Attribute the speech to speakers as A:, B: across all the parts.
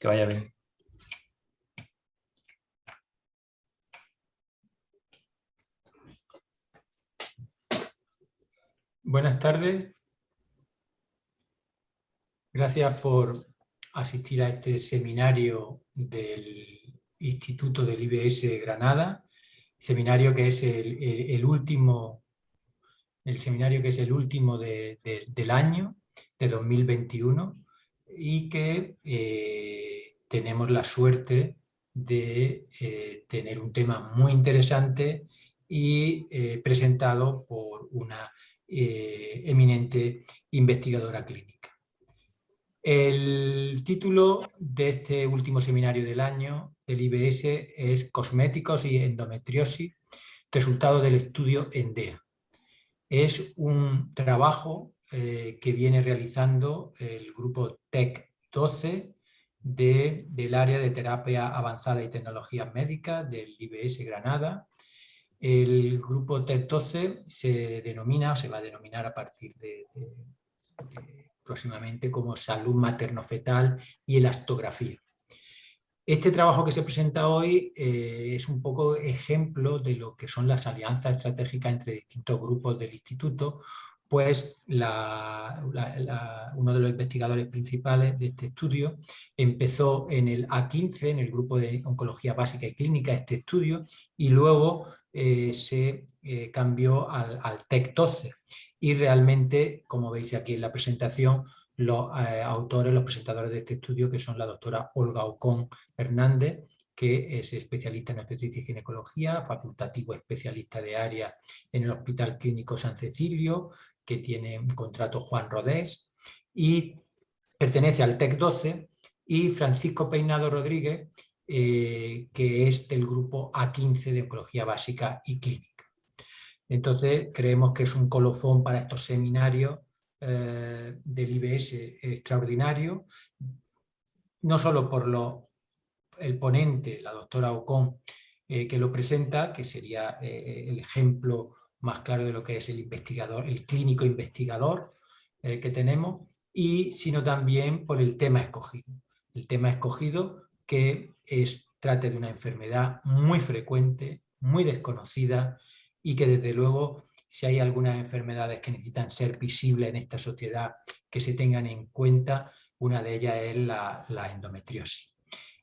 A: Que vaya bien. Buenas tardes. Gracias por asistir a este seminario del Instituto del IBS Granada, seminario que es el último del año, de 2021, y que tenemos la suerte de tener un tema muy interesante y presentado por una eminente investigadora clínica. El título de este último seminario del año del IBS es Cosméticos y endometriosis, resultado del estudio ENDEA. Es un trabajo que viene realizando el grupo TEC12 del área de terapia avanzada y tecnologías médicas del IBS Granada. El grupo TEC12 se va a denominar a partir de próximamente como salud materno-fetal y elastografía. Este trabajo que se presenta hoy es un poco ejemplo de lo que son las alianzas estratégicas entre distintos grupos del instituto, pues uno de los investigadores principales de este estudio empezó en el A15, en el grupo de oncología básica y clínica, este estudio, y luego se cambió al TEC12. Y realmente, como veis aquí en la presentación, los autores, los presentadores de este estudio, que son la doctora Olga Ocón Hernández, que es especialista en obstetricia y ginecología, facultativo especialista de área en el Hospital Clínico San Cecilio, que tiene un contrato Juan Rodés, y pertenece al TEC12, y Francisco Peinado Rodríguez, que es del grupo A15 de oncología básica y clínica. Entonces, creemos que es un colofón para estos seminarios del IBS extraordinario, no solo por el ponente, la doctora Ocón, que lo presenta, que sería el ejemplo más claro de lo que es el investigador, el clínico investigador que tenemos, sino también por el tema escogido. El tema escogido que trata de una enfermedad muy frecuente, muy desconocida, y que desde luego, si hay algunas enfermedades que necesitan ser visibles en esta sociedad, que se tengan en cuenta, una de ellas es la endometriosis.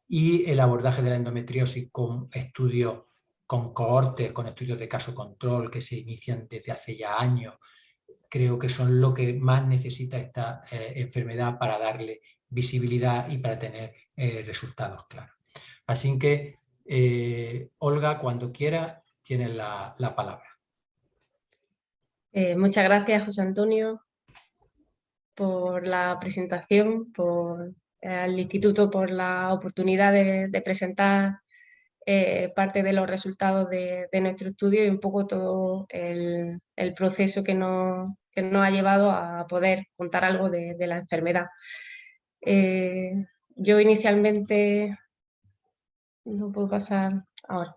A: Y el abordaje de la endometriosis con estudios, con cohortes, con estudios de caso control que se inician desde hace ya años, creo que son lo que más necesita esta enfermedad para darle visibilidad y para tener resultados claros. Así que, Olga, cuando quiera, tienes la palabra.
B: Muchas gracias, José Antonio, por la presentación, al Instituto por la oportunidad de presentar parte de los resultados de nuestro estudio y un poco todo el proceso que nos ha llevado a poder contar algo de la enfermedad. Yo inicialmente, no puedo pasar ahora,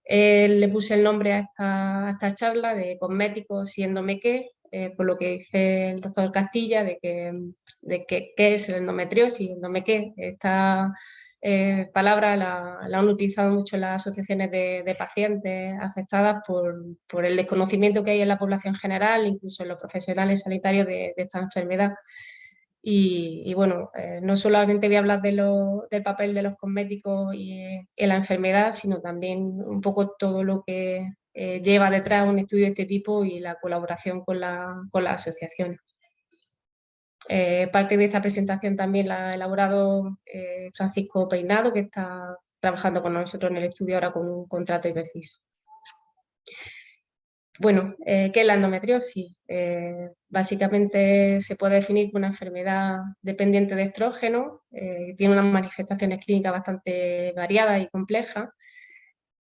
B: le puse el nombre a esta charla de Cosméticos y endomequé, por lo que dice el doctor Castilla de qué es el endometriosis, endomequé. Esta palabra la han utilizado mucho las asociaciones de pacientes afectadas por el desconocimiento que hay en la población general, incluso en los profesionales sanitarios de esta enfermedad. Y bueno, no solamente voy a hablar del papel de los cosméticos en la enfermedad, sino también un poco todo lo que lleva detrás un estudio de este tipo y la colaboración con la asociación. Parte de esta presentación también la ha elaborado Francisco Peinado, que está trabajando con nosotros en el estudio ahora con un contrato IBCIS. Bueno, ¿qué es la endometriosis? Básicamente se puede definir como una enfermedad dependiente de estrógeno, tiene unas manifestaciones clínicas bastante variadas y complejas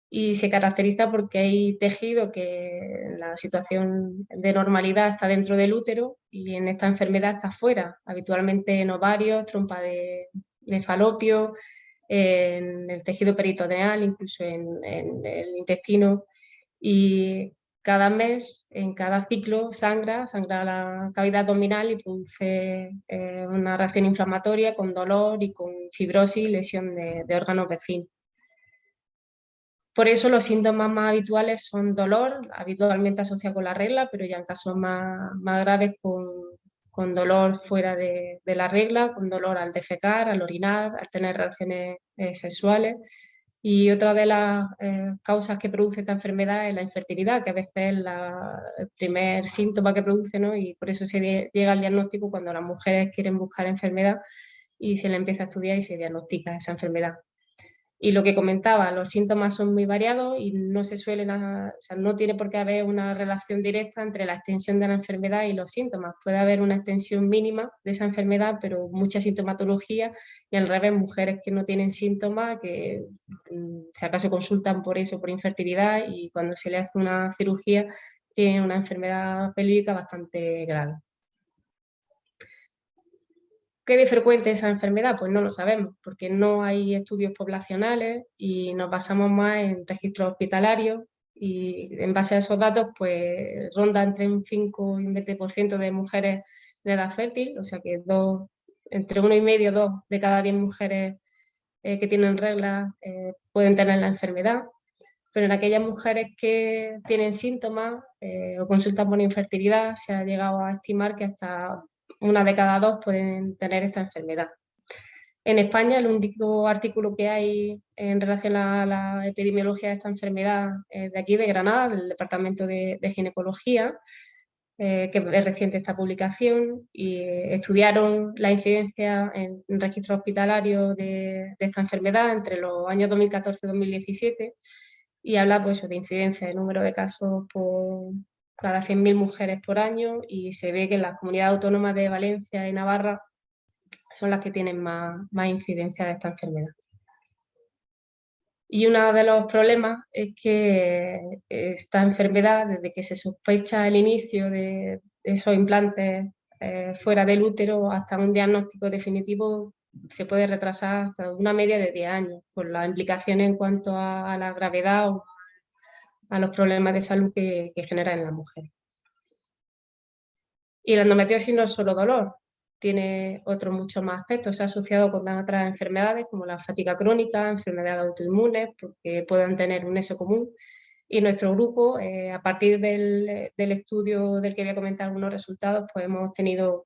B: y se caracteriza porque hay tejido que en la situación de normalidad está dentro del útero y en esta enfermedad está fuera, habitualmente en ovarios, trompa de falopio, en el tejido peritoneal, incluso en el intestino. Y cada mes, en cada ciclo, sangra la cavidad abdominal y produce una reacción inflamatoria con dolor y con fibrosis y lesión de órganos vecinos. Por eso los síntomas más habituales son dolor, habitualmente asociado con la regla, pero ya en casos más graves con dolor fuera de la regla, con dolor al defecar, al orinar, al tener relaciones sexuales. Y otra de las causas que produce esta enfermedad es la infertilidad, que a veces es el primer síntoma que produce, ¿no? Y por eso se llega al diagnóstico cuando las mujeres quieren buscar enfermedad y se le empieza a estudiar y se diagnostica esa enfermedad. Y lo que comentaba, los síntomas son muy variados y no se suelen, o sea, no tiene por qué haber una relación directa entre la extensión de la enfermedad y los síntomas. Puede haber una extensión mínima de esa enfermedad, pero mucha sintomatología, y al revés, mujeres que no tienen síntomas, que si acaso consultan por eso, por infertilidad, y cuando se le hace una cirugía tienen una enfermedad pélvica bastante grave. ¿Qué de frecuente esa enfermedad? Pues no lo sabemos, porque no hay estudios poblacionales y nos basamos más en registros hospitalarios, y en base a esos datos pues ronda entre un 5 y un 20% de mujeres de edad fértil, o sea que entre 1,5 y 2 de cada 10 mujeres que tienen reglas pueden tener la enfermedad. Pero en aquellas mujeres que tienen síntomas o consultan por infertilidad, se ha llegado a estimar que hasta 1 de cada 2 pueden tener esta enfermedad. En España, el único artículo que hay en relación a la epidemiología de esta enfermedad es de aquí, de Granada, del Departamento de Ginecología, que es reciente esta publicación, y estudiaron la incidencia en registro hospitalario de esta enfermedad entre los años 2014 y 2017, y habla pues, de incidencia de número de casos por cada 100.000 mujeres por año, y se ve que las comunidades autónomas de Valencia y Navarra son las que tienen más incidencia de esta enfermedad. Y uno de los problemas es que esta enfermedad, desde que se sospecha el inicio de esos implantes fuera del útero hasta un diagnóstico definitivo, se puede retrasar hasta una media de 10 años, por las implicaciones en cuanto a la gravedad o a los problemas de salud que genera en la mujer. Y la endometriosis no es solo dolor, tiene otros muchos más aspectos. Se ha asociado con otras enfermedades como la fatiga crónica, enfermedades autoinmunes, porque pueden tener un nexo común. Y nuestro grupo, a partir del estudio del que voy a comentar algunos resultados, pues hemos tenido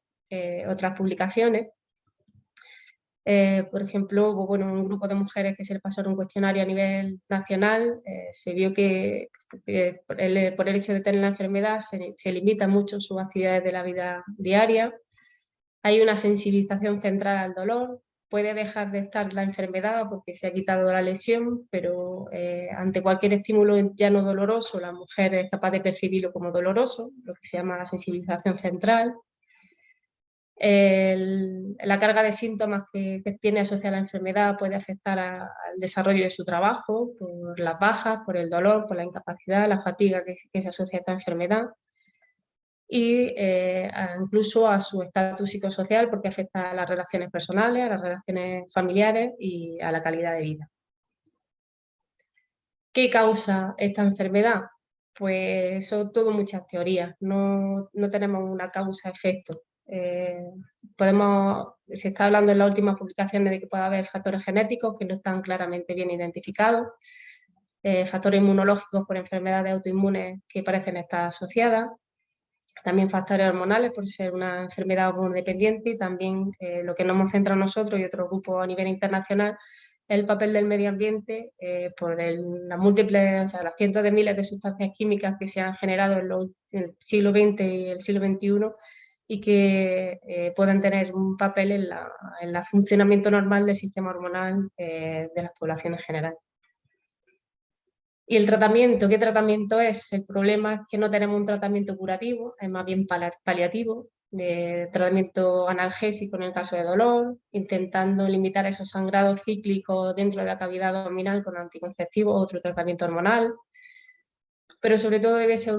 B: otras publicaciones. Por ejemplo, bueno, un grupo de mujeres que se les pasó un cuestionario a nivel nacional, se vio que por el hecho de tener la enfermedad se limitan mucho sus actividades de la vida diaria. Hay una sensibilización central al dolor, puede dejar de estar la enfermedad porque se ha quitado la lesión, pero ante cualquier estímulo ya no doloroso, la mujer es capaz de percibirlo como doloroso, lo que se llama la sensibilización central. La carga de síntomas que tiene asociada a la enfermedad puede afectar al desarrollo de su trabajo, por las bajas, por el dolor, por la incapacidad, la fatiga que se asocia a esta enfermedad, y incluso a su estatus psicosocial, porque afecta a las relaciones personales, a las relaciones familiares y a la calidad de vida. ¿Qué causa esta enfermedad? Pues son todo muchas teorías, no tenemos una causa-efecto. Se está hablando en las últimas publicaciones de que puede haber factores genéticos que no están claramente bien identificados, factores inmunológicos por enfermedades autoinmunes que parecen estar asociadas, también factores hormonales por ser una enfermedad hormonodependiente, y también lo que nos hemos centrado nosotros y otros grupos a nivel internacional es el papel del medio ambiente por las múltiples, o sea, las cientos de miles de sustancias químicas que se han generado en el siglo XX y el siglo XXI, y que pueden tener un papel en el funcionamiento normal del sistema hormonal de las poblaciones generales. ¿Y el tratamiento? ¿Qué tratamiento es? El problema es que no tenemos un tratamiento curativo, es más bien paliativo, de tratamiento analgésico en el caso de dolor, intentando limitar esos sangrados cíclicos dentro de la cavidad abdominal con anticonceptivos o otro tratamiento hormonal, pero sobre todo debe ser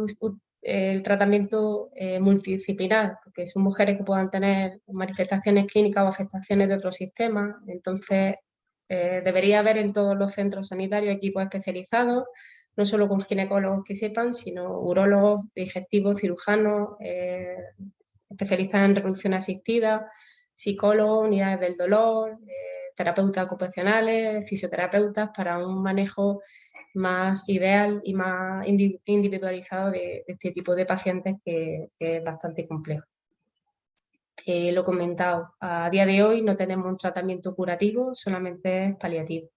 B: el tratamiento multidisciplinar, porque son mujeres que puedan tener manifestaciones clínicas o afectaciones de otros sistemas. Entonces debería haber en todos los centros sanitarios equipos especializados no solo con ginecólogos que sepan, sino urólogos, digestivos, cirujanos, especialistas en reproducción asistida, psicólogos, unidades del dolor, terapeutas ocupacionales, fisioterapeutas, para un manejo más ideal y más individualizado de este tipo de pacientes que es bastante complejo. Lo he comentado, a día de hoy no tenemos un tratamiento curativo, solamente es paliativo.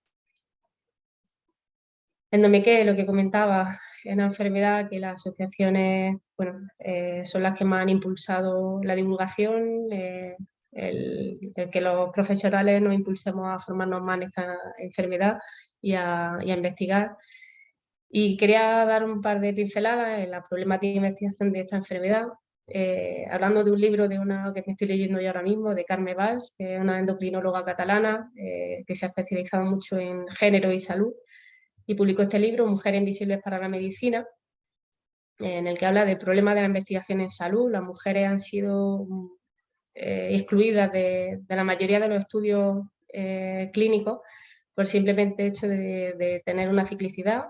B: Endomequé, lo que comentaba, es una enfermedad que las asociaciones, bueno, son las que más han impulsado la divulgación, el que los profesionales nos impulsemos a formarnos más en esta enfermedad y a investigar. Y quería dar un par de pinceladas en la problemática de investigación de esta enfermedad, hablando de un libro de una que me estoy leyendo yo ahora mismo, de Carme Valls, que es una endocrinóloga catalana que se ha especializado mucho en género y salud, y publicó este libro, Mujeres invisibles para la medicina, en el que habla del problema de la investigación en salud. Las mujeres han sido excluidas de la mayoría de los estudios clínicos por el simplemente hecho de tener una ciclicidad,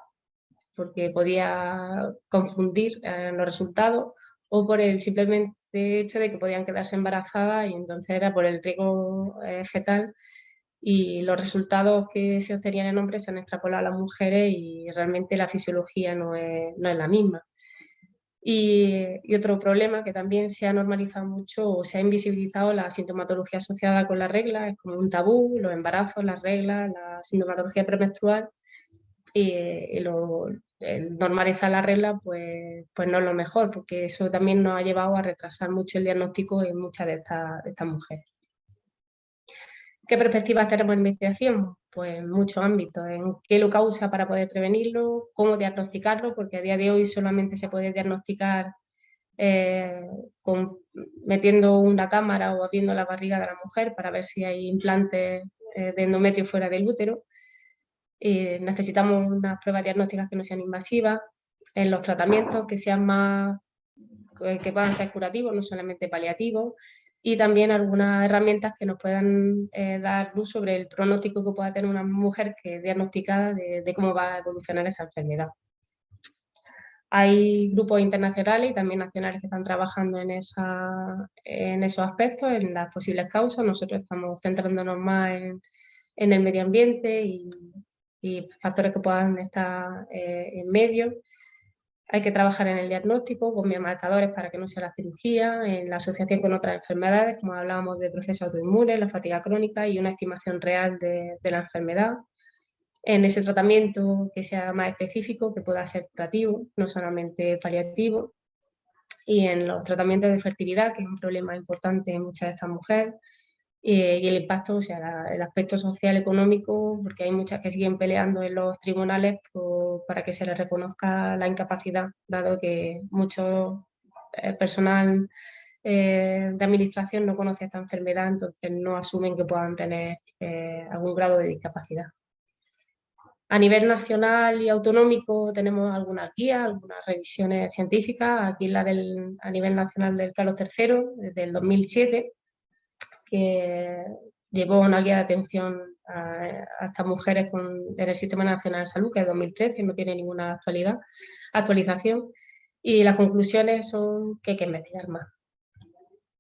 B: porque podía confundir los resultados, o por el simplemente hecho de que podían quedarse embarazadas y entonces era por el riesgo fetal, y los resultados que se obtenían en hombres se han extrapolado a las mujeres y realmente la fisiología no es la misma. Y otro problema que también se ha normalizado mucho o se ha invisibilizado la sintomatología asociada con la regla, es como un tabú, los embarazos, las reglas, la sintomatología premenstrual, y el normalizar la regla pues no es lo mejor, porque eso también nos ha llevado a retrasar mucho el diagnóstico en muchas de estas mujeres. ¿Qué perspectivas tenemos en investigación? Pues en muchos ámbitos, en qué lo causa para poder prevenirlo, cómo diagnosticarlo, porque a día de hoy solamente se puede diagnosticar metiendo una cámara o abriendo la barriga de la mujer para ver si hay implantes de endometrio fuera del útero. Necesitamos unas pruebas diagnósticas que no sean invasivas, en los tratamientos que sean más, que puedan ser curativos, no solamente paliativos, y también algunas herramientas que nos puedan dar luz sobre el pronóstico que pueda tener una mujer que es diagnosticada de cómo va a evolucionar esa enfermedad. Hay grupos internacionales y también nacionales que están trabajando en esos aspectos, en las posibles causas. Nosotros estamos centrándonos más en el medio ambiente y factores que puedan estar en medio. Hay que trabajar en el diagnóstico con biomarcadores para que no sea la cirugía, en la asociación con otras enfermedades, como hablábamos de procesos autoinmunes, la fatiga crónica y una estimación real de la enfermedad. En ese tratamiento que sea más específico, que pueda ser curativo, no solamente paliativo. Y en los tratamientos de fertilidad, que es un problema importante en muchas de estas mujeres. Y el impacto, o sea, el aspecto social, económico, porque hay muchas que siguen peleando en los tribunales para que se les reconozca la incapacidad, dado que mucho personal de administración no conoce esta enfermedad, entonces no asumen que puedan tener algún grado de discapacidad. A nivel nacional y autonómico tenemos algunas guías, algunas revisiones científicas. Aquí a nivel nacional del Carlos III, desde el 2007, que llevó una guía de atención a estas mujeres en el Sistema Nacional de Salud, que es 2013, no tiene ninguna actualización. Y las conclusiones son que hay que investigar más.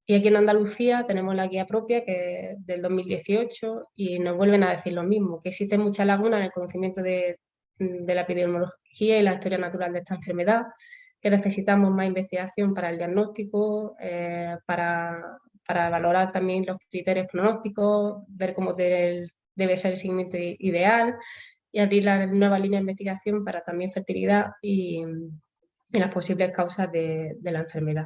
B: Y aquí en Andalucía tenemos la guía propia, que es del 2018, y nos vuelven a decir lo mismo, que existen muchas lagunas en el conocimiento de la epidemiología y la historia natural de esta enfermedad, que necesitamos más investigación para el diagnóstico, para valorar también los criterios pronósticos, ver cómo debe ser el seguimiento ideal y abrir la nueva línea de investigación para también fertilidad y las posibles causas de la enfermedad.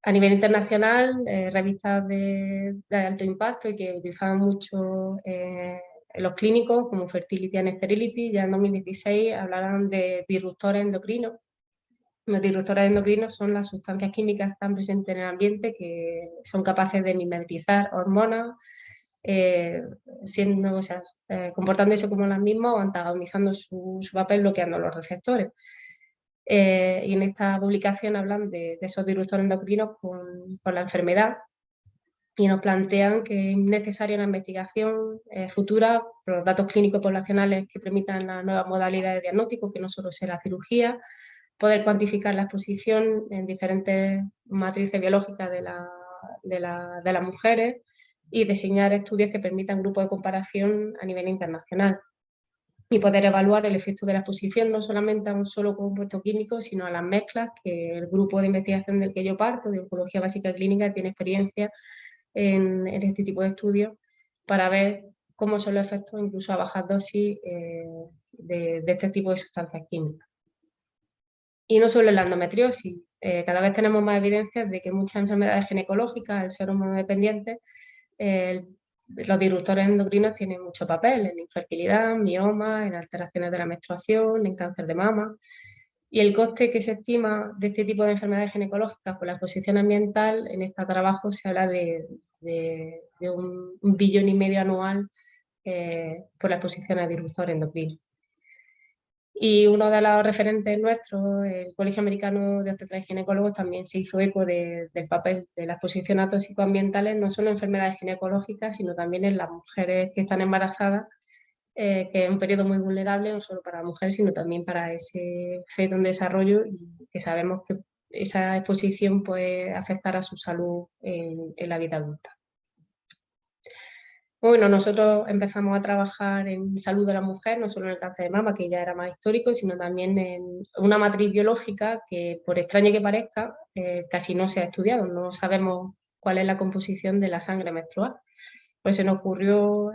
B: A nivel internacional, revistas de alto impacto y que utilizaban mucho en los clínicos, como Fertility and Sterility, ya en 2016 hablaban de disruptores endocrinos. Los disruptores endocrinos son las sustancias químicas que están presentes en el ambiente que son capaces de mimetizar hormonas, comportándose como las mismas o antagonizando su papel, bloqueando los receptores. Y en esta publicación hablan de esos disruptores endocrinos con la enfermedad y nos plantean que es necesaria una investigación futura por los datos clínicos poblacionales que permitan las nuevas modalidades de diagnóstico, que no solo sea la cirugía, poder cuantificar la exposición en diferentes matrices biológicas de las mujeres y diseñar estudios que permitan grupos de comparación a nivel internacional y poder evaluar el efecto de la exposición no solamente a un solo compuesto químico, sino a las mezclas que el grupo de investigación del que yo parto, de Oncología Básica Clínica, tiene experiencia en este tipo de estudios para ver cómo son los efectos incluso a bajas dosis de este tipo de sustancias químicas. Y no solo en la endometriosis, cada vez tenemos más evidencias de que muchas enfermedades ginecológicas, al ser hormonodependientes, los disruptores endocrinos tienen mucho papel en infertilidad, mioma, en alteraciones de la menstruación, en cáncer de mama. Y el coste que se estima de este tipo de enfermedades ginecológicas por la exposición ambiental, en este trabajo se habla de 1,5 billones anual por la exposición a disruptores endocrinos. Y uno de los referentes nuestros, el Colegio Americano de Obstetras y Ginecólogos, también se hizo eco del papel de la exposición a tóxicos ambientales, no solo en enfermedades ginecológicas, sino también en las mujeres que están embarazadas, que es un periodo muy vulnerable, no solo para la mujer, sino también para ese feto en desarrollo, y que sabemos que esa exposición puede afectar a su salud en la vida adulta. Bueno, nosotros empezamos a trabajar en salud de la mujer, no solo en el cáncer de mama, que ya era más histórico, sino también en una matriz biológica que, por extraño que parezca, casi no se ha estudiado. No sabemos cuál es la composición de la sangre menstrual. Pues se nos ocurrió,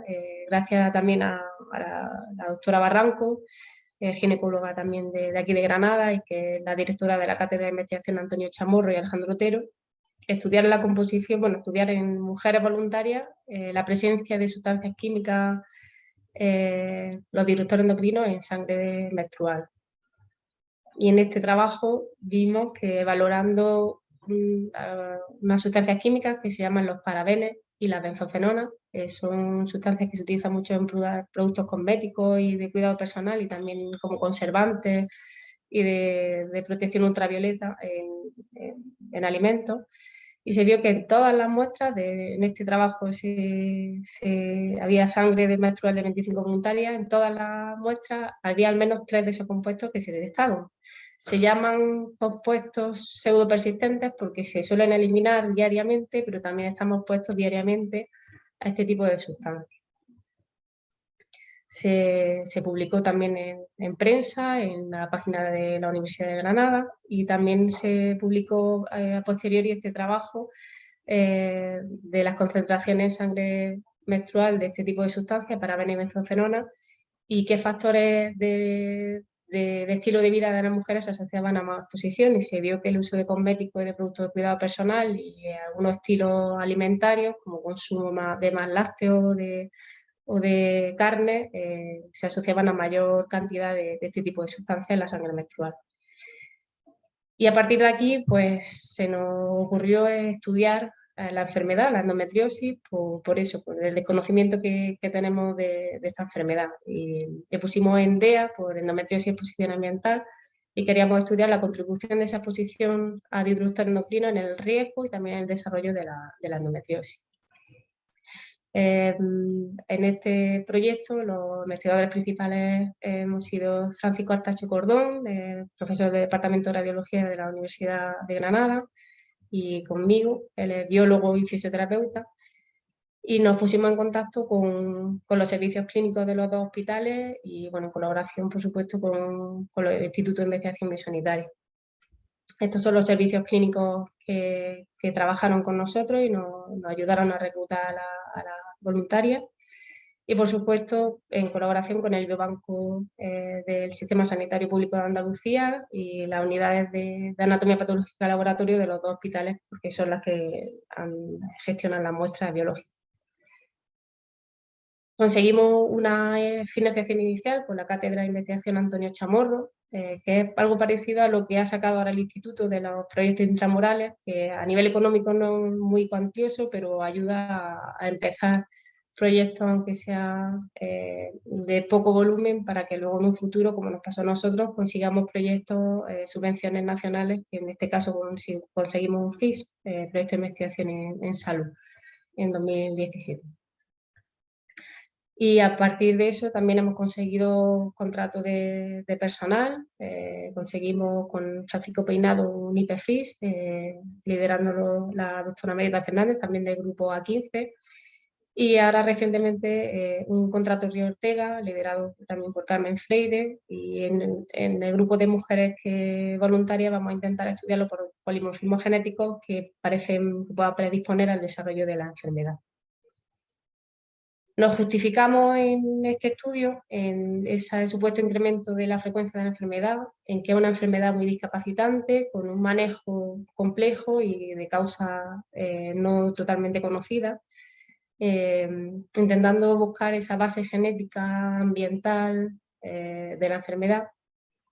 B: gracias también a la doctora Barranco, ginecóloga también de aquí de Granada, y que es la directora de la Cátedra de Investigación Antonio Chamorro y Alejandro Otero, estudiar la composición, bueno, estudiar en mujeres voluntarias la presencia de sustancias químicas, los disruptores endocrinos en sangre menstrual. Y en este trabajo vimos que valorando unas sustancias químicas que se llaman los parabenes y las benzofenonas, son sustancias que se utilizan mucho en productos cosméticos y de cuidado personal, y también como conservantes y de protección ultravioleta en alimentos. Y se vio que en todas las muestras, en este trabajo había sangre menstrual de 25 voluntarias, en todas las muestras había al menos 3 de esos compuestos que se detectaban. Se llaman compuestos pseudopersistentes porque se suelen eliminar diariamente, pero también estamos expuestos diariamente a este tipo de sustancias. Se publicó también en prensa, en la página de la Universidad de Granada, y también se publicó a posteriori este trabajo de las concentraciones en sangre menstrual de este tipo de sustancias, parabenes y benzofenonas, y qué factores de estilo de vida de las mujeres se asociaban a más exposición, y se vio que el uso de cosméticos y de productos de cuidado personal y algunos estilos alimentarios, como consumo de más lácteos o de carne, se asociaban a mayor cantidad de este tipo de sustancias en la sangre menstrual. Y a partir de aquí, pues se nos ocurrió estudiar la enfermedad, la endometriosis, por eso, por el desconocimiento que tenemos de esta enfermedad. Y le pusimos en DEA, por endometriosis y exposición ambiental, y queríamos estudiar la contribución de esa exposición a disruptor endocrino en el riesgo y también en el desarrollo de la endometriosis. En este proyecto los investigadores principales hemos sido Francisco Artacho Cordón, profesor del Departamento de Radiología de la Universidad de Granada, y conmigo, él es biólogo y fisioterapeuta, y nos pusimos en contacto con los servicios clínicos de los dos hospitales y, bueno, en colaboración, por supuesto, con los institutos de investigación biosanitaria. Estos son los servicios clínicos que trabajaron con nosotros y nos ayudaron a reclutar a la voluntaria, y, por supuesto, en colaboración con el Biobanco del Sistema Sanitario Público de Andalucía y las unidades de anatomía patológica laboratorio de los dos hospitales, porque son las que gestionan las muestras biológicas. Conseguimos una financiación inicial con la Cátedra de Investigación Antonio Chamorro, que es algo parecido a lo que ha sacado ahora el Instituto de los proyectos intramurales, que a nivel económico no es muy cuantioso, pero ayuda a empezar proyectos, aunque sea de poco volumen, para que luego en un futuro, como nos pasó a nosotros, consigamos proyectos, subvenciones nacionales, que en este caso conseguimos un FIS, proyecto de investigación en salud. en 2017. Y a partir de eso también hemos conseguido contrato de personal. Conseguimos con Francisco Peinado un IPFIS, liderándolo la doctora Mérida Fernández, también del grupo A15. Y ahora recientemente un contrato Río Ortega, liderado también por Carmen Freire. Y en el grupo de mujeres voluntarias vamos a intentar estudiarlo por polimorfismos genéticos que parecen que puedan predisponer al desarrollo de la enfermedad. Nos justificamos en este estudio en ese supuesto incremento de la frecuencia de la enfermedad, en que es una enfermedad muy discapacitante, con un manejo complejo y de causa no totalmente conocida, intentando buscar esa base genética ambiental de la enfermedad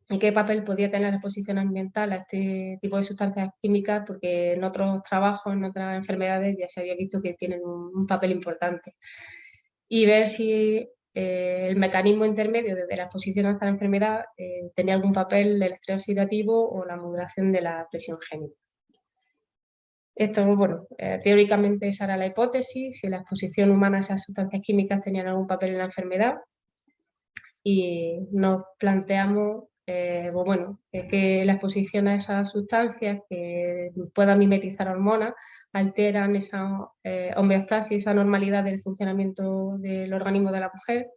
B: y qué papel podía tener la exposición ambiental a este tipo de sustancias químicas, porque en otros trabajos, en otras enfermedades, ya se había visto que tienen un papel importante. Y ver si el mecanismo intermedio desde la exposición a esta enfermedad tenía algún papel el estrés oxidativo o la modulación de la presión génica. Esto, bueno, teóricamente esa era la hipótesis, si la exposición humana a esas sustancias químicas tenían algún papel en la enfermedad, y nos planteamos que la exposición a esas sustancias que puedan mimetizar hormonas alteran esa homeostasis, esa normalidad del funcionamiento del organismo de la mujer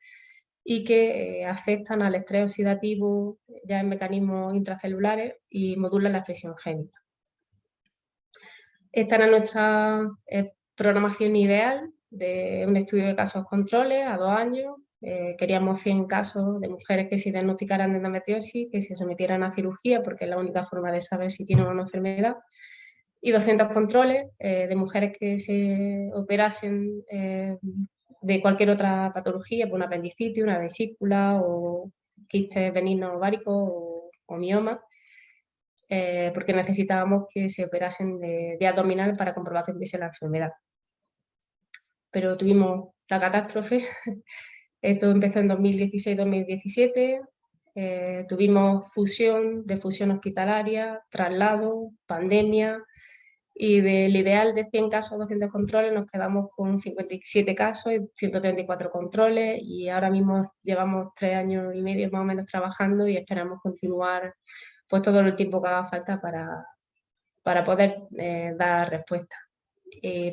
B: y que afectan al estrés oxidativo ya en mecanismos intracelulares y modulan la expresión génica. Esta era nuestra programación ideal de un estudio de casos controles a 2 años. Queríamos 100 casos de mujeres que se diagnosticaran de endometriosis, que se sometieran a cirugía, porque es la única forma de saber si tienen una enfermedad, y 200 controles de mujeres que se operasen de cualquier otra patología, por una apendicitis, una vesícula o quistes benignos ováricos o mioma, porque necesitábamos que se operasen de abdominal para comprobar que tuviese la enfermedad. Pero tuvimos la catástrofe. Esto empezó en 2016-2017. Tuvimos defusión hospitalaria, traslado, pandemia, y del ideal de 100 casos, 200 controles, nos quedamos con 57 casos y 134 controles, y ahora mismo llevamos 3 años y medio más o menos trabajando y esperamos continuar pues todo el tiempo que haga falta para poder dar respuesta.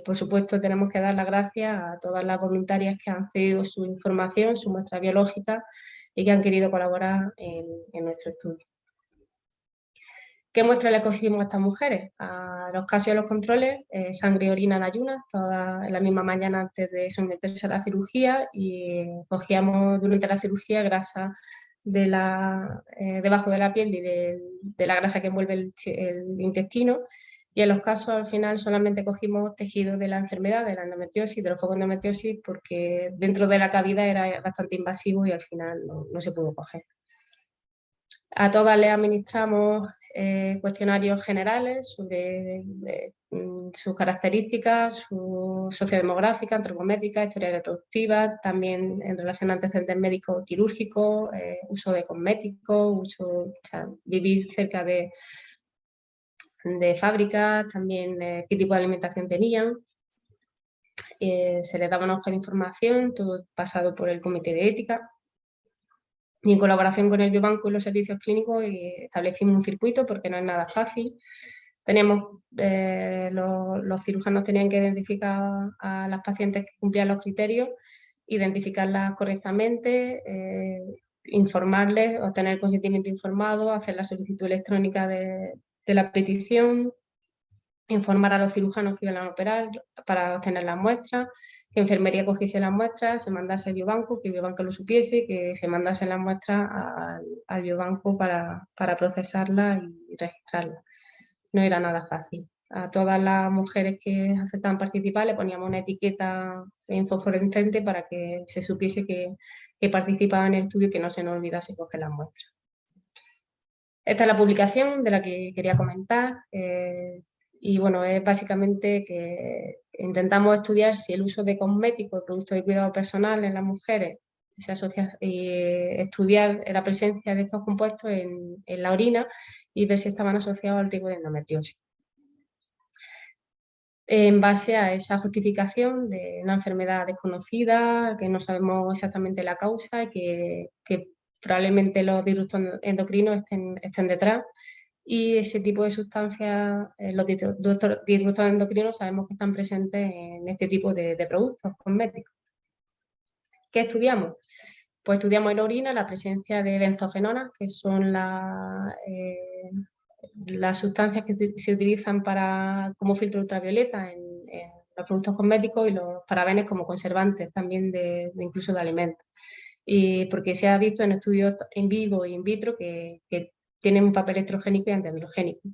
B: Por supuesto, tenemos que dar las gracias a todas las voluntarias que han cedido su información, su muestra biológica y que han querido colaborar en nuestro estudio. ¿Qué muestra le cogimos a estas mujeres? A los casos y a los controles, sangre y orina en ayunas, todas en la misma mañana antes de someterse a la cirugía, y cogíamos durante la cirugía grasa debajo de la piel y de la grasa que envuelve el intestino, y en los casos al final solamente cogimos tejido de la enfermedad, de la endometriosis, de los focos de endometriosis, porque dentro de la cavidad era bastante invasivo y al final no se pudo coger. A todas les administramos cuestionarios generales sobre sus características, su sociodemográfica, antropométrica, historia reproductiva, también en relación a antecedentes médicos quirúrgicos, uso de cosméticos, vivir cerca de fábricas, también qué tipo de alimentación tenían. Se les daba una hoja de información, todo pasado por el comité de ética. Y en colaboración con el biobanco y los servicios clínicos establecimos un circuito, porque no es nada fácil. Los cirujanos tenían que identificar a las pacientes que cumplían los criterios, identificarlas correctamente, informarles, obtener el consentimiento informado, hacer la solicitud electrónica de la petición, informar a los cirujanos que iban a operar para obtener las muestras, que enfermería cogiese las muestras, se mandase al biobanco, que el biobanco lo supiese, que se mandase las muestras al biobanco para procesarlas y registrarlas. No era nada fácil. A todas las mujeres que aceptaban participar le poníamos una etiqueta fosforescente para que se supiese que participaban en el estudio y que no se nos olvidase coger las muestras. Esta es la publicación de la que quería comentar. Y bueno, es básicamente que intentamos estudiar si el uso de cosméticos y productos de cuidado personal en las mujeres se asocia, y estudiar la presencia de estos compuestos en la orina y ver si estaban asociados al riesgo de endometriosis. en base a esa justificación de una enfermedad desconocida, que no sabemos exactamente la causa y que probablemente los disruptores endocrinos estén detrás. Y ese tipo de sustancias, los disruptores endocrinos, sabemos que están presentes en este tipo de productos cosméticos. ¿Qué estudiamos? Pues estudiamos en orina la presencia de benzofenonas, que son las sustancias que se utilizan como filtro ultravioleta en los productos cosméticos, y los parabenes como conservantes también incluso de alimentos. Y porque se ha visto en estudios in vivo e in vitro que tienen un papel estrogénico y antiandrogénico.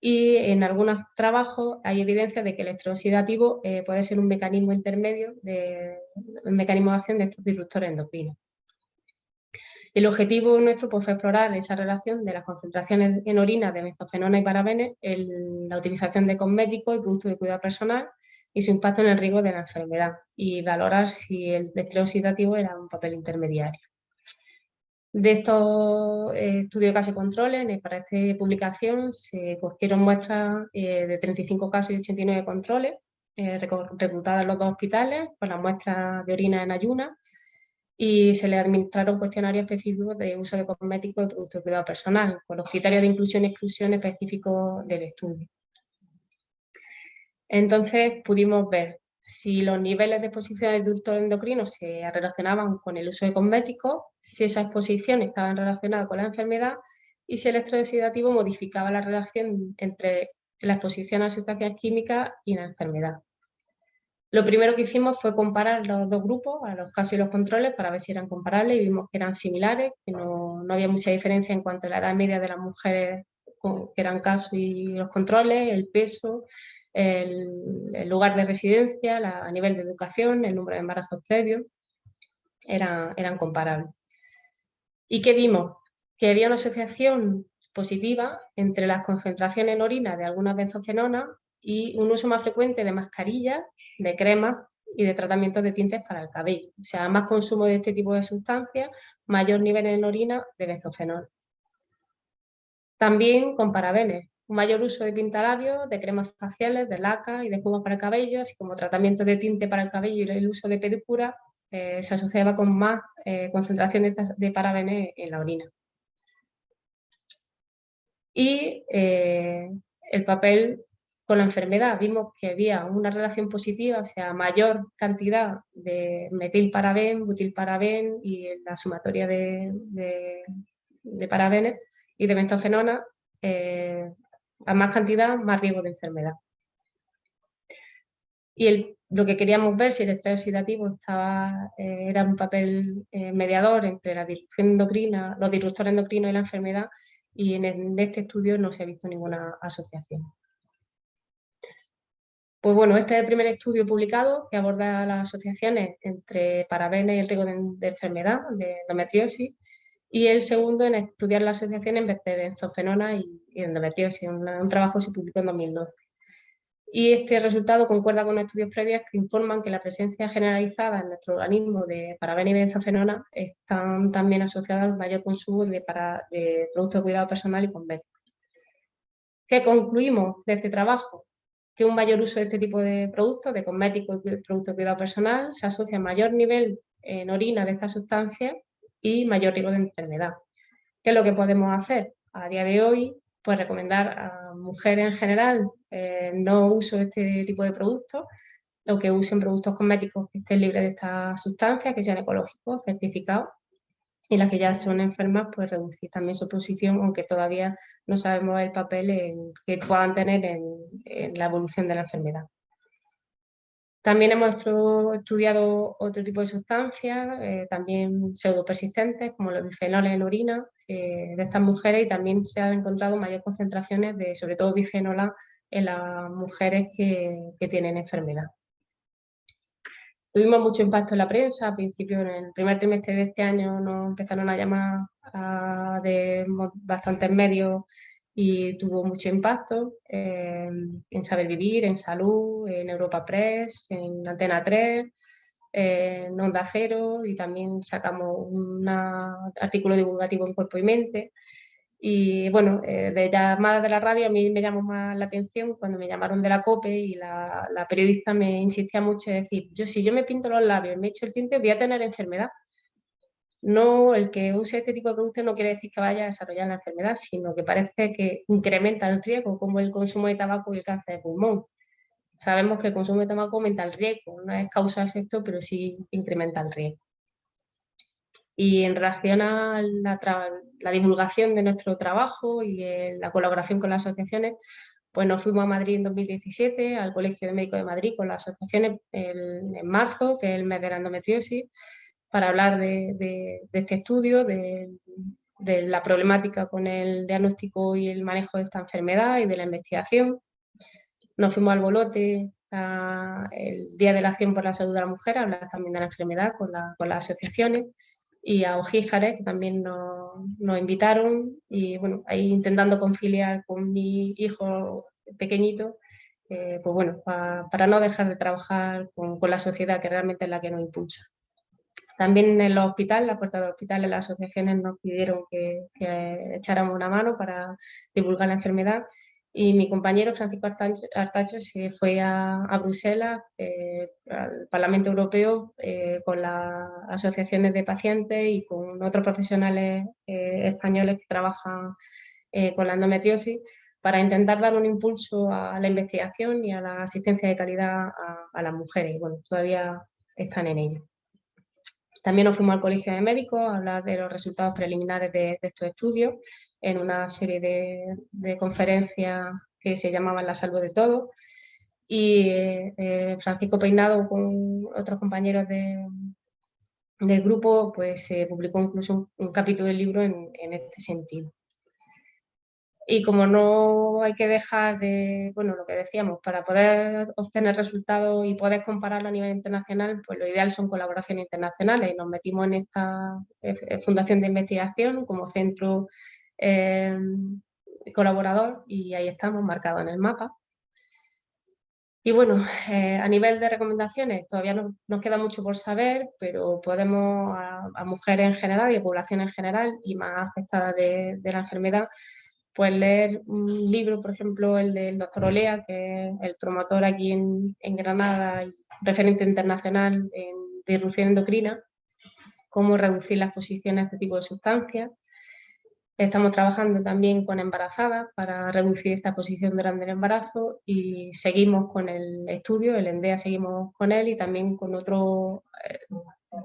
B: Y en algunos trabajos hay evidencia de que el estrés oxidativo puede ser un mecanismo intermedio, un mecanismo de acción de estos disruptores endocrinos. El objetivo nuestro pues, fue explorar esa relación de las concentraciones en orina de benzofenonas y parabenes en la utilización de cosméticos y productos de cuidado personal y su impacto en el riesgo de la enfermedad, y valorar si el estrés oxidativo era un papel intermediario. De estos estudios de casos y controles, para esta publicación se cogieron muestras de 35 casos y 89 controles, reclutadas en los 2 hospitales, con las muestras de orina en ayunas, y se le administraron cuestionarios específicos de uso de cosméticos y productos de cuidado personal, con los criterios de inclusión y exclusión específicos del estudio. Entonces pudimos ver si los niveles de exposición de disruptores endocrinos se relacionaban con el uso de cosméticos, si esa exposición estaba relacionada con la enfermedad y si el estrés oxidativo modificaba la relación entre la exposición a sustancias químicas y la enfermedad. Lo primero que hicimos fue comparar los 2 grupos, a los casos y los controles, para ver si eran comparables, y vimos que eran similares, que no había mucha diferencia en cuanto a la edad media de las mujeres que eran casos y los controles, el peso, el lugar de residencia, a nivel de educación, el número de embarazos previos, eran comparables. ¿Y qué vimos? Que había una asociación positiva entre las concentraciones en orina de algunas benzofenonas y un uso más frecuente de mascarillas, de cremas y de tratamientos de tintes para el cabello. O sea, más consumo de este tipo de sustancias, mayor nivel en orina de benzofenol. También con parabenes, un mayor uso de pintalabios, de cremas faciales, de laca y de espuma para el cabello, así como tratamiento de tinte para el cabello y el uso de pedicura, se asociaba con más concentración de parabenes en la orina. Y el papel con la enfermedad, vimos que había una relación positiva, o sea, mayor cantidad de metilparaben, butilparaben y la sumatoria de parabenes y de benzofenona, a más cantidad, más riesgo de enfermedad. Y lo que queríamos ver, si el estrés oxidativo era un papel mediador entre la disrupción endocrina, los disruptores endocrinos y la enfermedad, y en este estudio no se ha visto ninguna asociación. Pues bueno, este es el primer estudio publicado que aborda las asociaciones entre parabenes y el riesgo de enfermedad, de endometriosis, y el segundo en estudiar la asociación entre benzofenona y endometriosis, un trabajo que se publicó en 2012. Y este resultado concuerda con estudios previos que informan que la presencia generalizada en nuestro organismo de parabenes y benzofenona están también asociadas al mayor consumo de productos de cuidado personal y cosméticos. ¿Qué concluimos de este trabajo? Que un mayor uso de este tipo de productos, de cosméticos y productos de cuidado personal, se asocia a mayor nivel en orina de estas sustancias y mayor riesgo de enfermedad. ¿Qué es lo que podemos hacer? A día de hoy, pues recomendar a mujeres en general no uso de este tipo de productos, o que usen productos cosméticos que estén libres de estas sustancias, que sean ecológicos, certificados, y las que ya son enfermas, pues reducir también su exposición, aunque todavía no sabemos el papel que puedan tener en la evolución de la enfermedad. También hemos estudiado otro tipo de sustancias, también pseudopersistentes, como los bifenoles en orina de estas mujeres, y también se han encontrado mayores concentraciones de, sobre todo, bifenol A en las mujeres que tienen enfermedad. Tuvimos mucho impacto en la prensa. Al principio, en el primer trimestre de este año, nos empezaron a llamar de bastantes medios y tuvo mucho impacto en Saber Vivir, en Salud, en Europa Press, en Antena 3, en Onda Cero, y también sacamos un artículo divulgativo en Cuerpo y Mente. Y bueno, de llamadas de la radio a mí me llamó más la atención cuando me llamaron de la COPE y la periodista me insistía mucho en decir, si yo me pinto los labios y me echo el tinte voy a tener enfermedad. No, el que use este tipo de productos no quiere decir que vaya a desarrollar la enfermedad, sino que parece que incrementa el riesgo, como el consumo de tabaco y el cáncer de pulmón. Sabemos que el consumo de tabaco aumenta el riesgo, no es causa-efecto, pero sí incrementa el riesgo. Y en relación a la divulgación de nuestro trabajo y la colaboración con las asociaciones, pues nos fuimos a Madrid en 2017, al Colegio de Médicos de Madrid con las asociaciones en marzo, que es el mes de la endometriosis, para hablar de este estudio, de la problemática con el diagnóstico y el manejo de esta enfermedad y de la investigación. Nos fuimos al Bolote el Día de la Acción por la Salud de la Mujer, a hablar también de la enfermedad con las asociaciones, y a Ojíjares, que también nos invitaron, y bueno, ahí intentando conciliar con mi hijo pequeñito, pues bueno, para no dejar de trabajar con la sociedad, que realmente es la que nos impulsa. También en los hospitales, la puerta del hospital, las asociaciones nos pidieron que echáramos una mano para divulgar la enfermedad, y mi compañero Francisco Artacho se fue a Bruselas, al Parlamento Europeo, con las asociaciones de pacientes y con otros profesionales españoles que trabajan con la endometriosis, para intentar dar un impulso a la investigación y a la asistencia de calidad a las mujeres. Y bueno, todavía están en ello. También nos fuimos al Colegio de Médicos a hablar de los resultados preliminares de estos estudios en una serie de conferencias que se llamaban La Salud de Todos. Y Francisco Peinado, con otros compañeros del grupo, pues se publicó incluso un capítulo del libro en este sentido. Y como no hay que dejar de, bueno, lo que decíamos, para poder obtener resultados y poder compararlo a nivel internacional, pues lo ideal son colaboraciones internacionales. Y nos metimos en esta fundación de investigación como centro colaborador, y ahí estamos marcados en el mapa. Y bueno, a nivel de recomendaciones todavía nos queda mucho por saber, pero podemos a mujeres en general y a población en general y más afectadas de la enfermedad, pues leer un libro, por ejemplo, el del doctor Olea, que es el promotor aquí en Granada y referente internacional en disrupción endocrina, cómo reducir la exposición a este tipo de sustancias. Estamos trabajando también con embarazadas para reducir esta exposición durante el embarazo, y seguimos con el estudio, el ENDEA seguimos con él, y también con otro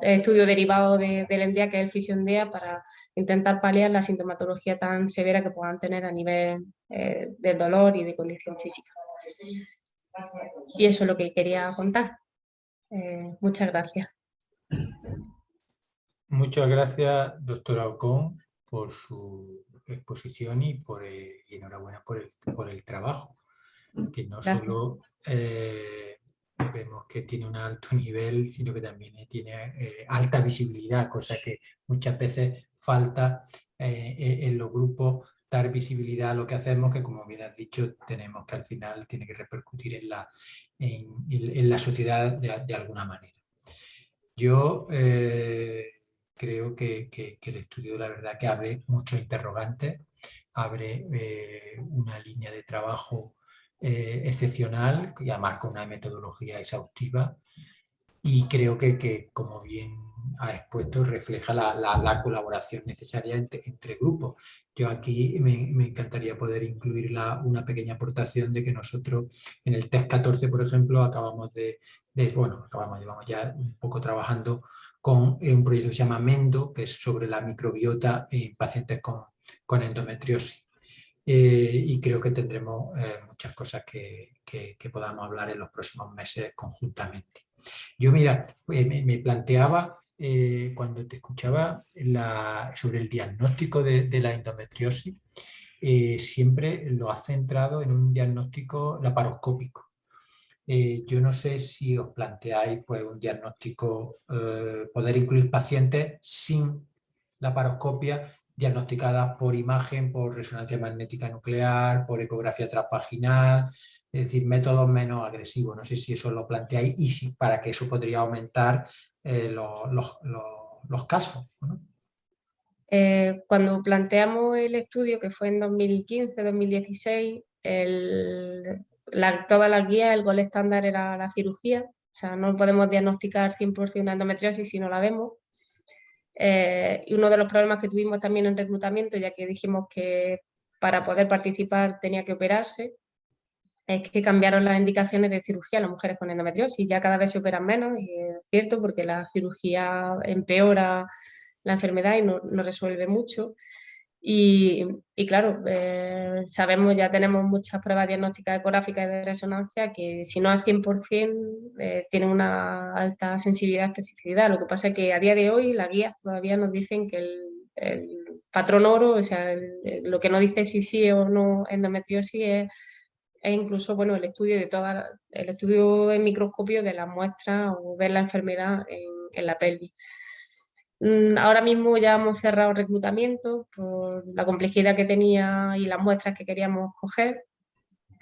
B: estudio derivado del ENDEA, que es el FISIONDEA, para intentar paliar la sintomatología tan severa que puedan tener a nivel del dolor y de condición física. Y eso es lo que quería contar. Muchas gracias.
A: Muchas gracias, doctora Ocón, por su exposición y enhorabuena por el trabajo, que no
B: Gracias.
A: solo vemos que tiene un alto nivel, sino que también tiene alta visibilidad, cosa que muchas veces falta en los grupos, dar visibilidad a lo que hacemos, que como bien has dicho, tenemos que al final tiene que repercutir en la sociedad de alguna manera. Yo creo que el estudio, la verdad, que abre muchos interrogantes, abre una línea de trabajo excepcional, y además con una metodología exhaustiva, y creo que como bien ha expuesto, refleja la colaboración necesaria entre grupos. Yo aquí me encantaría poder incluir una pequeña aportación de que nosotros en el TES 14, por ejemplo, llevamos ya un poco trabajando con un proyecto que se llama MENDO, que es sobre la microbiota en pacientes con endometriosis. Y creo que tendremos muchas cosas que podamos hablar en los próximos meses conjuntamente. Yo, mira, me planteaba cuando te escuchaba sobre el diagnóstico de la endometriosis, siempre lo has centrado en un diagnóstico laparoscópico. Yo no sé si os planteáis pues, un diagnóstico, poder incluir pacientes sin laparoscopia, diagnosticadas por imagen, por resonancia magnética nuclear, por ecografía transvaginal, es decir, métodos menos agresivos. No sé si eso lo planteáis y si para que eso podría aumentar los casos, ¿no?
B: Cuando planteamos el estudio, que fue en 2015-2016, todas las guías, el gol estándar era la cirugía, o sea, no podemos diagnosticar 100% una endometriosis si no la vemos. Y uno de los problemas que tuvimos también en reclutamiento, ya que dijimos que para poder participar tenía que operarse, es que cambiaron las indicaciones de cirugía a las mujeres con endometriosis. Ya cada vez se operan menos, y es cierto, porque la cirugía empeora la enfermedad y no resuelve mucho. Y claro, sabemos, ya tenemos muchas pruebas diagnósticas ecográficas y de resonancia que si no al 100% tienen una alta sensibilidad y especificidad. Lo que pasa es que a día de hoy las guías todavía nos dicen que el patrón oro, o sea, lo que no dice si sí o no endometriosis es incluso, bueno, el estudio en microscopio de la muestra o ver la enfermedad en la pelvis. Ahora mismo ya hemos cerrado reclutamiento por la complejidad que tenía y las muestras que queríamos coger,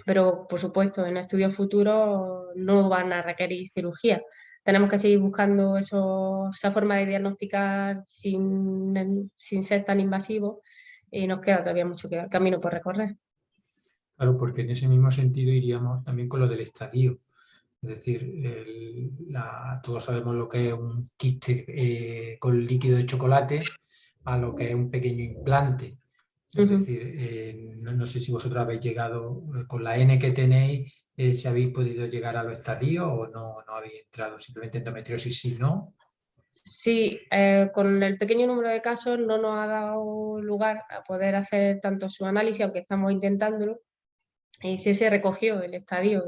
B: pero por supuesto en estudios futuros no van a requerir cirugía. Tenemos que seguir buscando esa forma de diagnosticar sin ser tan invasivo, y nos queda todavía mucho camino por recorrer.
A: Claro, porque en ese mismo sentido iríamos también con lo del estadio. Es decir, todos sabemos lo que es un quiste con líquido de chocolate a lo que es un pequeño implante. Es decir, no sé si vosotros habéis llegado con la N que tenéis, si habéis podido llegar a los estadios o no habéis entrado, simplemente endometriosis sí, ¿no?
B: Sí, con el pequeño número de casos no nos ha dado lugar a poder hacer tanto su análisis, aunque estamos intentándolo. Y sí se recogió el estadio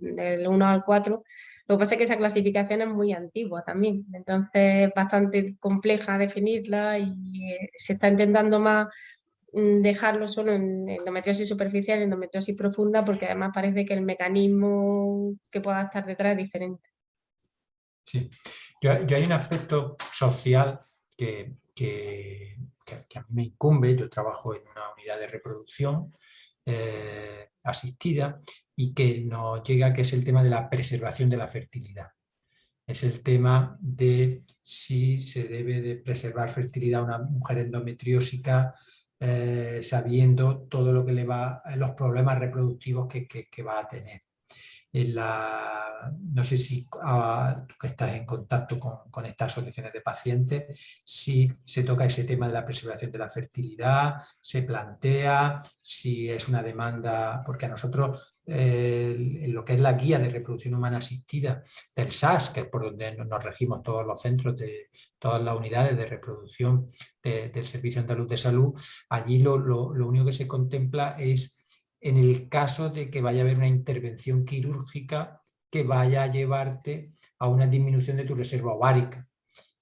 B: del 1 al 4. Lo que pasa es que esa clasificación es muy antigua también, entonces es bastante compleja definirla, y se está intentando más dejarlo solo en endometriosis superficial y endometriosis profunda, porque además parece que el mecanismo que pueda estar detrás es diferente.
A: Sí. Yo hay un aspecto social que a mí me incumbe. Yo trabajo en una unidad de reproducción asistida y que nos llega, que es el tema de la preservación de la fertilidad. Es el tema de si se debe de preservar fertilidad a una mujer endometriósica sabiendo todo lo que le va, los problemas reproductivos que va a tener. No sé si tú que estás en contacto con estas asociaciones de pacientes, si se toca ese tema de la preservación de la fertilidad, se plantea, si es una demanda, porque a nosotros en lo que es la guía de reproducción humana asistida del SAS, que es por donde nos regimos todos los centros de todas las unidades de reproducción del Servicio Andaluz de Salud, allí lo único que se contempla es en el caso de que vaya a haber una intervención quirúrgica que vaya a llevarte a una disminución de tu reserva ovárica.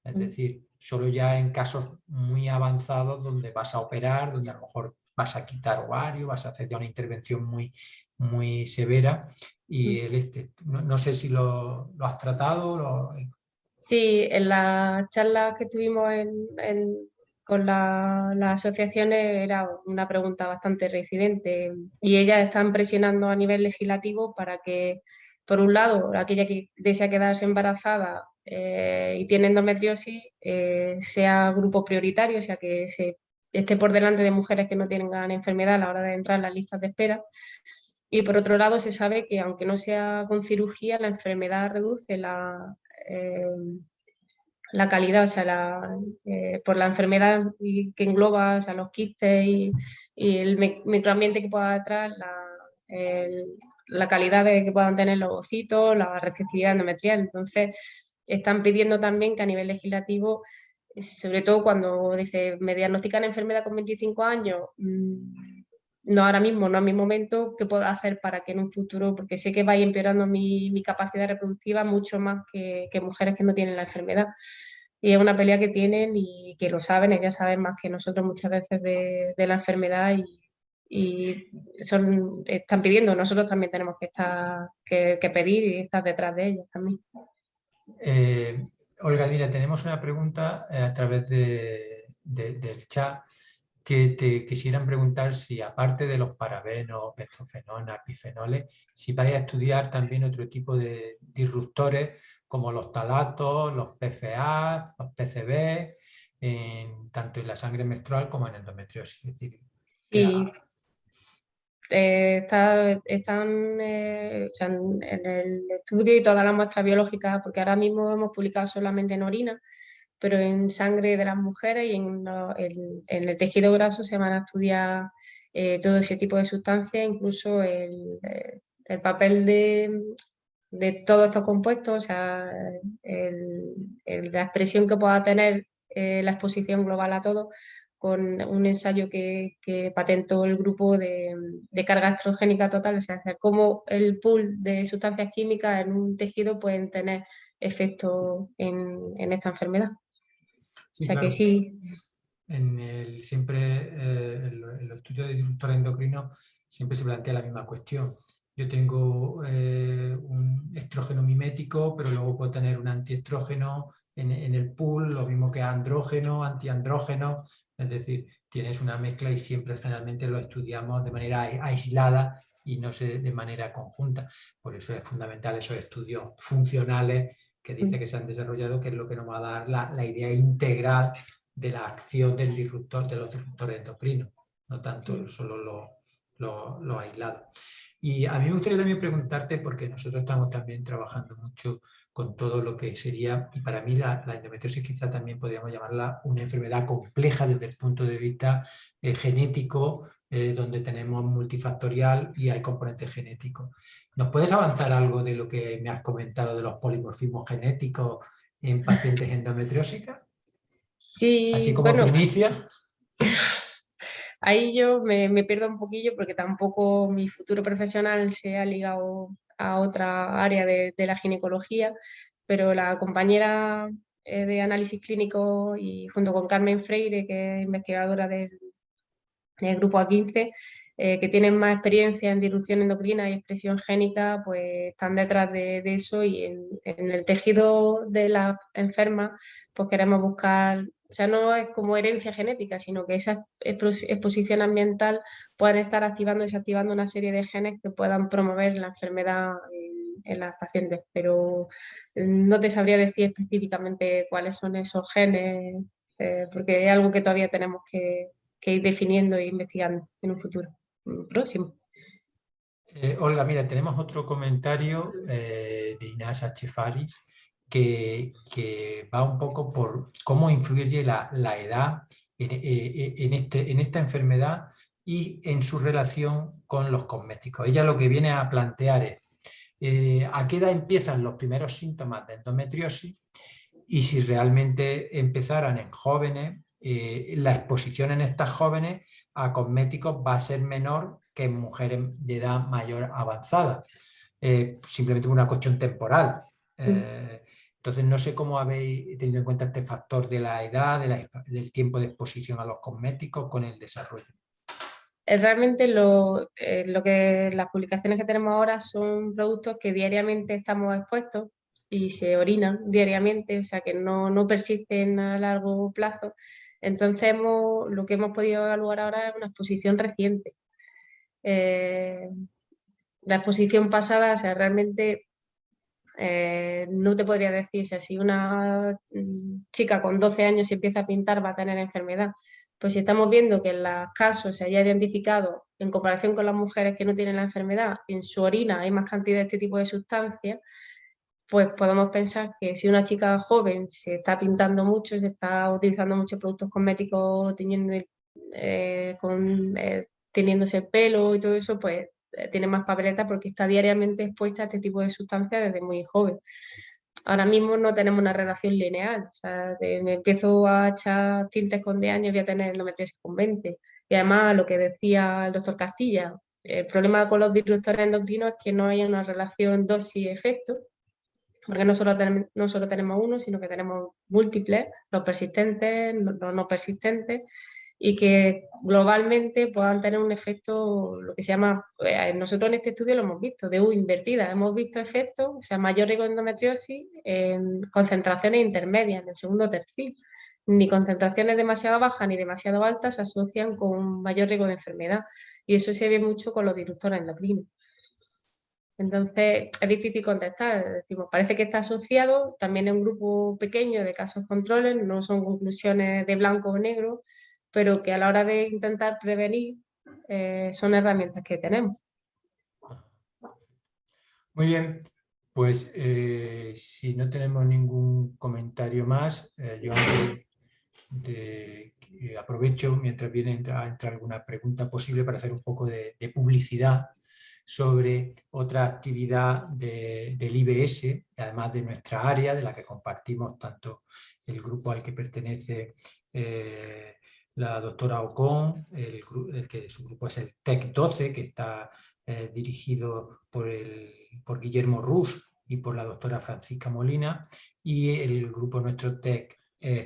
A: Es decir, solo ya en casos muy avanzados donde vas a operar, donde a lo mejor vas a quitar ovario, vas a hacer ya una intervención muy severa. Y no sé si lo has tratado.
B: Sí, en las charlas que tuvimos con las asociaciones era una pregunta bastante reincidente, y ellas están presionando a nivel legislativo para que, por un lado, aquella que desea quedarse embarazada y tiene endometriosis sea grupo prioritario, o sea, que se esté por delante de mujeres que no tengan enfermedad a la hora de entrar en las listas de espera. Y por otro lado, se sabe que aunque no sea con cirugía, la enfermedad reduce eh, la calidad, o sea, por la enfermedad que engloba, o sea, los quistes y el microambiente que pueda detrás, la calidad que puedan tener los ovocitos, la receptividad endometrial. Entonces, están pidiendo también que a nivel legislativo, sobre todo cuando dice, me diagnostican enfermedad con 25 años, no ahora mismo, no a mi momento, ¿qué puedo hacer para que en un futuro, porque sé que vaya empeorando mi capacidad reproductiva mucho más que mujeres que no tienen la enfermedad? Y es una pelea que tienen y que lo saben, ellas saben más que nosotros muchas veces de la enfermedad, y están pidiendo, nosotros también tenemos que pedir y estar detrás de ellas también.
A: Olga, mira, tenemos una pregunta a través del chat que te quisieran preguntar si, aparte de los parabenos, benzofenonas, bifenoles, si vais a estudiar también otro tipo de disruptores como los talatos, los PFA, los PCB, tanto en la sangre menstrual como en endometriosis. Es decir,
B: Y están o sea, en el estudio y todas las muestras biológicas, porque ahora mismo hemos publicado solamente en orina, pero en sangre de las mujeres y en el tejido graso se van a estudiar todo ese tipo de sustancias, incluso el papel de todos estos compuestos, o sea, la expresión que pueda tener la exposición global a todo, con un ensayo que patentó el grupo de carga estrogénica total, o sea, cómo el pool de sustancias químicas en un tejido pueden tener efecto en esta enfermedad. O
A: sí,
B: sea que
A: claro.
B: sí.
A: Siempre en los estudios de disruptores endocrinos siempre se plantea la misma cuestión. Yo tengo un estrógeno mimético, pero luego puedo tener un antiestrógeno en el pool, lo mismo que andrógeno, antiandrógeno, es decir, tienes una mezcla y siempre generalmente lo estudiamos de manera aislada y no de manera conjunta. Por eso es fundamental esos estudios funcionales que dice que se han desarrollado, que es lo que nos va a dar la idea integral de la acción del disruptor, de los disruptores endocrinos, no tanto solo lo aislado. Y a mí me gustaría también preguntarte, porque nosotros estamos también trabajando mucho con todo lo que sería, y para mí la endometriosis quizá también podríamos llamarla una enfermedad compleja desde el punto de vista genético, donde tenemos multifactorial y hay componentes genéticos. ¿Nos puedes avanzar algo de lo que me has comentado de los polimorfismos genéticos en pacientes endometriósicas? Así
B: Sí,
A: como
B: bueno,
A: primicia.
B: ahí yo me pierdo un poquillo porque tampoco mi futuro profesional se ha ligado a otra área de la ginecología, pero la compañera de análisis clínico y junto con Carmen Freire, que es investigadora del grupo A15, que tienen más experiencia en disrupción endocrina y expresión génica, pues están detrás de eso y en el tejido de las enfermas, pues queremos buscar, o sea, no es como herencia genética, sino que esa exposición ambiental puede estar activando y desactivando una serie de genes que puedan promover la enfermedad en las pacientes, pero no te sabría decir específicamente cuáles son esos genes, porque es algo que todavía tenemos que ir definiendo e investigando en un futuro próximo.
A: Olga, mira, tenemos otro comentario de Inés H. Faris que va un poco por cómo influye la edad en esta enfermedad y en su relación con los cosméticos. Ella lo que viene a plantear es a qué edad empiezan los primeros síntomas de endometriosis y si realmente empezaran en jóvenes, la exposición en estas jóvenes a cosméticos va a ser menor que en mujeres de edad mayor avanzada, simplemente por una cuestión temporal. Entonces, no sé cómo habéis tenido en cuenta este factor de la edad, del tiempo de exposición a los cosméticos con el desarrollo.
B: Realmente lo que las publicaciones que tenemos ahora son productos que diariamente estamos expuestos y se orinan diariamente, o sea que no persisten a largo plazo. Entonces lo que hemos podido evaluar ahora es una exposición reciente. La exposición pasada, o sea, realmente no te podría decir, o sea, si una chica con 12 años se empieza a pintar va a tener enfermedad. Pues si estamos viendo que en los casos se haya identificado, en comparación con las mujeres que no tienen la enfermedad, en su orina hay más cantidad de este tipo de sustancias, pues podemos pensar que si una chica joven se está pintando mucho, se está utilizando muchos productos cosméticos, teniéndose el pelo y todo eso, pues tiene más papeleta porque está diariamente expuesta a este tipo de sustancias desde muy joven. Ahora mismo no tenemos una relación lineal, o sea, me empiezo a echar tintes con 10 años, voy a tener endometriosis con 20. Y además, lo que decía el doctor Castilla, el problema con los disruptores endocrinos es que no hay una relación dosis-efecto, porque no solo tenemos uno, sino que tenemos múltiples, los persistentes, los no persistentes, y que globalmente puedan tener un efecto, lo que se llama, nosotros en este estudio lo hemos visto, de U invertida, hemos visto efectos, o sea, mayor riesgo de endometriosis en concentraciones intermedias, en el segundo tercio. Ni concentraciones demasiado bajas ni demasiado altas se asocian con mayor riesgo de enfermedad, y eso se ve mucho con los disruptores endocrinos. Entonces, es difícil contestar. Decimos, parece que está asociado, también es un grupo pequeño de casos controles, no son conclusiones de blanco o negro, pero que a la hora de intentar prevenir son herramientas que tenemos.
A: Muy bien, pues si no tenemos ningún comentario más, yo antes aprovecho mientras entra alguna pregunta posible para hacer un poco de publicidad sobre otra actividad del IBS, además de nuestra área, de la que compartimos tanto el grupo al que pertenece la doctora Ocón, que su grupo es el TEC 12, que está dirigido por Guillermo Rus y por la doctora Francisca Molina, y el grupo nuestro TEC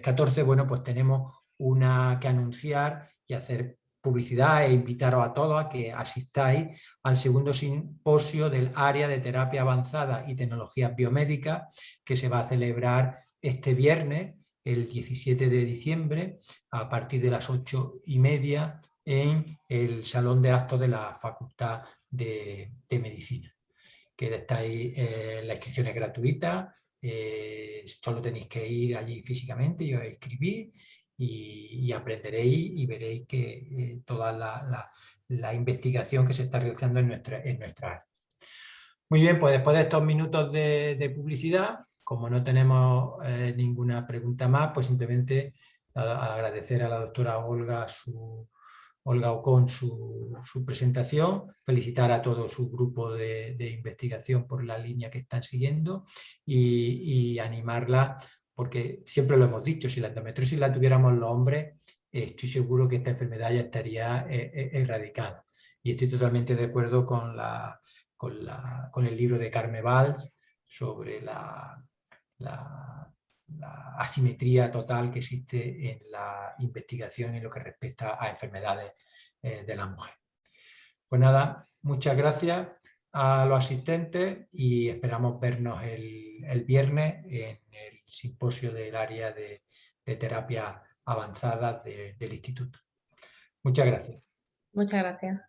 A: 14, bueno, pues tenemos una que anunciar y hacer publicidad e invitaros a todos a que asistáis al segundo simposio del área de terapia avanzada y tecnologías biomédicas que se va a celebrar este viernes, el 17 de diciembre, a partir de las 8:30 en el Salón de Actos de la Facultad de Medicina. Que estáis, la inscripción es gratuita, solo tenéis que ir allí físicamente y os inscribir y aprenderéis y veréis que toda la investigación que se está realizando en nuestra área. Muy bien, pues después de estos minutos de publicidad, como no tenemos ninguna pregunta más, pues simplemente agradecer a la doctora Olga Ocón su presentación, felicitar a todo su grupo de investigación por la línea que están siguiendo y animarla, porque siempre lo hemos dicho, si la endometriosis la tuviéramos los hombres, estoy seguro que esta enfermedad ya estaría erradicada. Y estoy totalmente de acuerdo con el libro de Carme Valls sobre la asimetría total que existe en la investigación en lo que respecta a enfermedades de la mujer. Pues nada, muchas gracias a los asistentes y esperamos vernos el viernes en el simposio del área de terapia avanzada del instituto. Muchas gracias.
B: Muchas gracias.